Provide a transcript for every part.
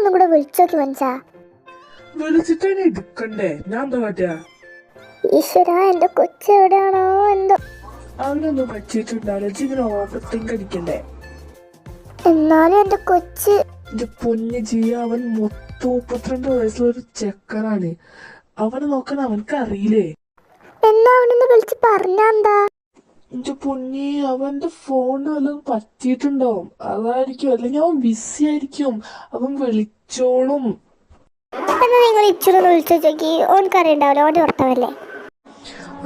ഒന്നും കൂടെ വിളിച്ചോക്കി മനസ്സാ. വിളിച്ചിട്ടാണ് എടുക്കണ്ടേ, ഞാൻ എന്താ കാട്ടുക? ഈശ്വര, എന്റെ കൊച്ചെവിടെയാണോ എന്തോ. അവനൊന്നും പറ്റിയിട്ടുണ്ടാവില്ല, ഇങ്ങനെ ഓവർ തിങ്ക് അടിക്കണ്ടേ. എന്നാലും എന്റെ കൊച്ച്. എന്റെ പൊന്ന് ചെയ്യ, അവൻ 32 വയസ്സുള്ളൊരു ചെക്കനാണ്. അവനെ നോക്കാൻ അവനക്ക് അറിയില്ലേ? എന്നാ അവനൊന്ന് വിളിച്ച് പറഞ്ഞാ എന്താ? എന്റെ പൊന്നി, അവന്റെ ഫോണിന് വല്ലതും പറ്റിയിട്ടുണ്ടാവും, അതായിരിക്കും. അല്ലെങ്കിൽ അവൻ ബിസി ആയിരിക്കും, അവൻ വിളിച്ചോളും. എന്നാ നിങ്ങൾ ഇച്ചിരി വിളിച്ചു നോക്കി, ഓനക്കറിയണ്ടാവില്ല, ഓന്റെ ഭർത്താവല്ലേ.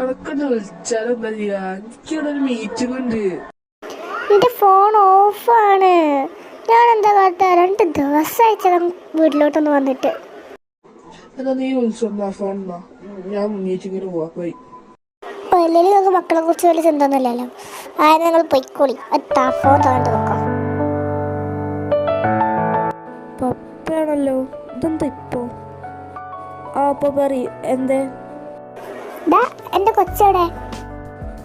അതൊക്കെ വിളിച്ചാലും എന്താ ചെയ്യാ, എനിക്കിവിടെ ഒരു മീറ്റിംഗ് ഉണ്ട്. എന്റെ ഫോൺ ഓഫാണ്. ഞാൻ എന്താ കാട്ടാ, 2 ദിവസമായി വീട്ടിലോട്ടൊന്ന് വന്നിട്ട്. എന്നാ നീ വിളിച്ചോന്നാ ഫോണിന്നാ, ഞാൻ മീറ്റിങ്ങിന് പോവാ. പോയി അല്ലെങ്കിൽ നിങ്ങൾക്ക് മക്കളെ കുറിച്ച് വലിയ ചിന്തയൊന്നുമില്ലല്ലോ. ആയത് നിങ്ങൾ പൊയ്ക്കോളി, ഫോൺ തോണ്ട് നോക്കാം. പപ്പയാണല്ലോ, ഇതെന്താ ഇപ്പോ? അപ്പൊ പറയ്, എന്തേ? എന്റെ കൊച്ചവിടെ?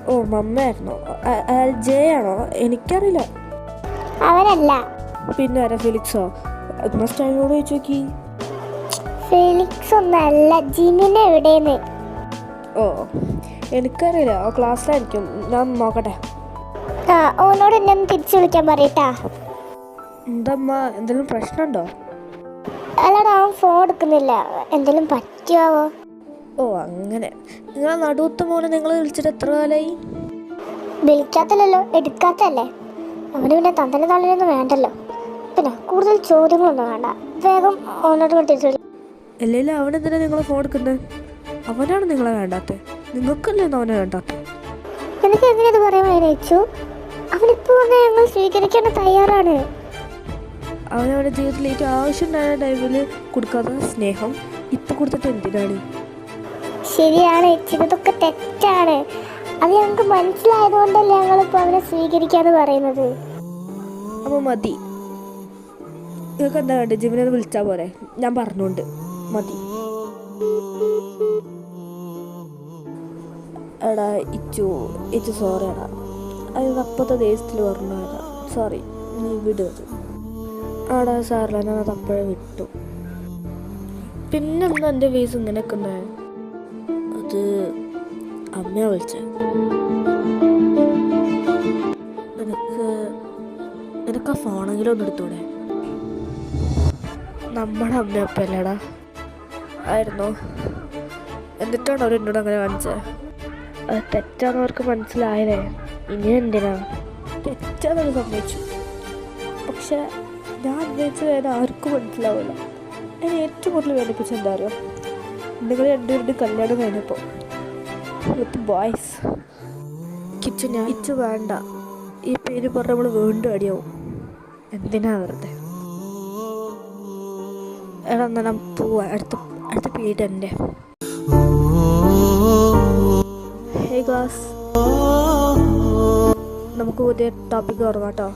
ഓ, മമ്മയായിരുന്നോ? ജെ ആണോ? എനിക്കറിയില്ല. അവനല്ല. പിന്നെ ആരാ? ഫിലിക്സോ? സ്റ്റൈലോട് ചോദിച്ചു നോക്കി. ഫിലിക്സ് ഒന്നല്ല, ജിമിനെ എവിടെയെന്ന്. ഓ, എനിക്കറിയില്ല, ക്ലാസ്സിലായിരിക്കും, ഞാൻ നോക്കട്ടെ. ഓനോട് എന്നെ ഒന്ന് തിരിച്ചു വിളിക്കാൻ പറയട്ടാ. എന്തമ്മ, എന്തെങ്കിലും പ്രശ്നമുണ്ടോ? അല്ലടാ, അവൻ ഫോൺ എടുക്കുന്നില്ല, എന്തെങ്കിലും പറ്റുമോ? ഓ, അങ്ങനെ. നിങ്ങളെ നടുവത്ത മോനെ നിങ്ങൾ വിളിച്ചിട്ട് എത്ര കാലമായി? വിളിക്കാത്തല്ലോ, എടുക്കാത്തല്ലേ. അവന് പിന്നെ തന്തനെ തള്ളിയൊന്നും വേണ്ടല്ലോ. പിന്നെ കൂടുതൽ ചോദ്യങ്ങളൊന്നും വേണ്ട, വേഗം ഓനോട് തിരിച്ചു. അല്ലെങ്കിലും അവനെന്തിനാ നിങ്ങളെ ഫോൺ എടുക്കുന്നത്? അവനാണ് നിങ്ങളെ വേണ്ടാത്ത, നിങ്ങൾക്കല്ലേ അവനെ വേണ്ടാത്ത. എനിക്ക് എങ്ങനെ ഇത് പറയാൻ വേദിച്ചു? അവനിപ്പോ ഞങ്ങൾ സ്വീകരിക്കാൻ തയ്യാറാണ്. അവനവൻ്റെ ജീവിതത്തിൽ ഏറ്റവും ആവശ്യമുണ്ടായ ടൈമിൽ കൊടുക്കാത്ത സ്നേഹം ഇപ്പം കൊടുത്തിട്ട് എന്തിനാണ്? ശരിയാണ്, ചെയ്തതൊക്കെ തെറ്റാണ്. അത് ഞങ്ങൾക്ക് മനസ്സിലായതുകൊണ്ടല്ലേ ഞങ്ങളിപ്പോൾ അവനെ സ്വീകരിക്കാന്ന് പറയുന്നത്. അപ്പോൾ മതി, നിങ്ങൾക്ക് എന്താ വേണ്ടത്? ജിമിനെ വിളിച്ചാൽ പോരെ, ഞാൻ പറഞ്ഞോണ്ട് മതി. എടാ ഇച്ചു സോറി എടാ, അത് അപ്പോഴത്തെ ദേശത്തിൽ പറഞ്ഞതാ, സോറി, നീ വിടുന്നത്. ആടാ സാറില്ല, ഞാൻ അത് അപ്പോഴേ വിട്ടു. പിന്നെന്താ എൻ്റെ ഫേസ് ഇങ്ങനെയൊക്കെ ഉണ്ടായ? അത് അമ്മയെ വിളിച്ചേ. നിനക്ക് ആ ഫോണെങ്കിലും ഒന്ന് എടുത്തൂടെ? നമ്മുടെ അമ്മയപ്പല്ലേടാ ആയിരുന്നോ? എന്നിട്ടാണ് അവർ എന്നോട് അങ്ങനെ കാണിച്ചത്. അത് തെറ്റാന്ന് അവർക്ക് മനസ്സിലായല്ലേ, ഇനി എന്തിനാ? തെറ്റാന്നൊക്കെ സമ്മതിച്ചു, പക്ഷെ ഞാൻ അന്വേഷിച്ച വേദന ആർക്കും മനസ്സിലാവില്ല. എന്നെ ഏറ്റവും കൂടുതൽ വേദനിപ്പിച്ച എന്താ അറിയോ? നിങ്ങൾ രണ്ടുപേരുടെ കല്യാണം കഴിഞ്ഞപ്പോൾ വിത്ത് ബോയ്സ്. കിച്ചു, ഞാൻ ഇച്ചു വേണ്ട, ഈ പേര് പറഞ്ഞ നമ്മൾ വീണ്ടും അടിയാവും. എന്തിനാ വെറുതെ? എടാ, എന്നാൽ ഞാൻ പോവാ, അടുത്ത പീരീഡ് എൻ്റെ. ഹേ ക്ലാസ്, നമുക്ക് പുതിയ ടോപ്പിക്ക് തുടങ്ങാം കേട്ടോ.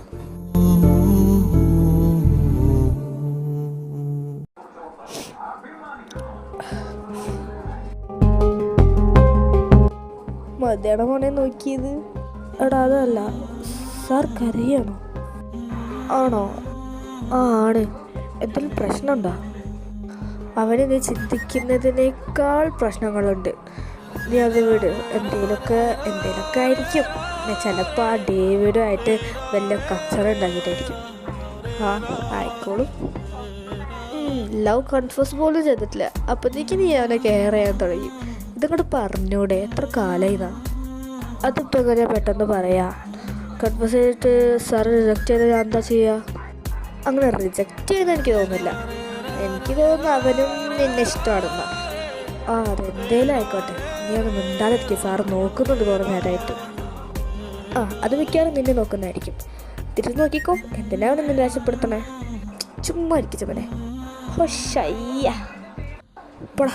മതിയാണോ മോനെ നോക്കിയത്? എടാ അതല്ല, സാർ കരയാണോ? ആണോ? ആ ആണ്. എന്തെങ്കിലും പ്രശ്നമുണ്ടോ? അവന് നീ ചിന്തിക്കുന്നതിനേക്കാൾ പ്രശ്നങ്ങളുണ്ട്. നീ അത് വിട്, എന്തെങ്കിലുമൊക്കെ ആയിരിക്കും. ചിലപ്പോൾ ആ ഡേവിഡുമായിട്ട് വലിയ കച്ചറ ഉണ്ടാക്കിയിട്ടായിരിക്കും. ആ ആയിക്കോളും. ലവ് കൺഫ്യൂസ് പോലും ചെയ്തിട്ടില്ല, അപ്പോഴത്തേക്ക് നീ അവനെ കെയർ ചെയ്യാൻ തുടങ്ങി. ഇതങ്ങോട്ട് പറഞ്ഞൂടെ? എത്ര കാലമായിന്നാ? അതിപ്പോൾ എങ്ങനെയാ പെട്ടെന്ന് പറയാ? കൺഫ്യൂസ് ചെയ്തിട്ട് സാറ് റിജക്റ്റ് ചെയ്താൽ ഞാൻ എന്താ ചെയ്യുക? അങ്ങനെ റിജക്റ്റ് ചെയ്യുന്ന എനിക്ക് തോന്നുന്നില്ല. എനിക്ക് തോന്നുന്നു അവനും നിന്നെ ഇഷ്ടമാണെന്നാ. ആ, അതെന്തേലും ആയിക്കോട്ടെ, നീ ഒന്ന് മിണ്ടാതിരിക്കും, സാറ് നോക്കുന്നുണ്ട് കുറേ നേരമായിട്ട്. ആ, അത് മിക്കവാറും നിന്നെ നോക്കുന്നതായിരിക്കും. തിരിച്ച് നോക്കിക്കോ, എന്തിനാണ് നിന്നെ നിരാശപ്പെടുത്തണേ? ചുമ്മാ ഇരിക്കും ചുമനെ. ഹോ, ശയ്യ, പോടാ.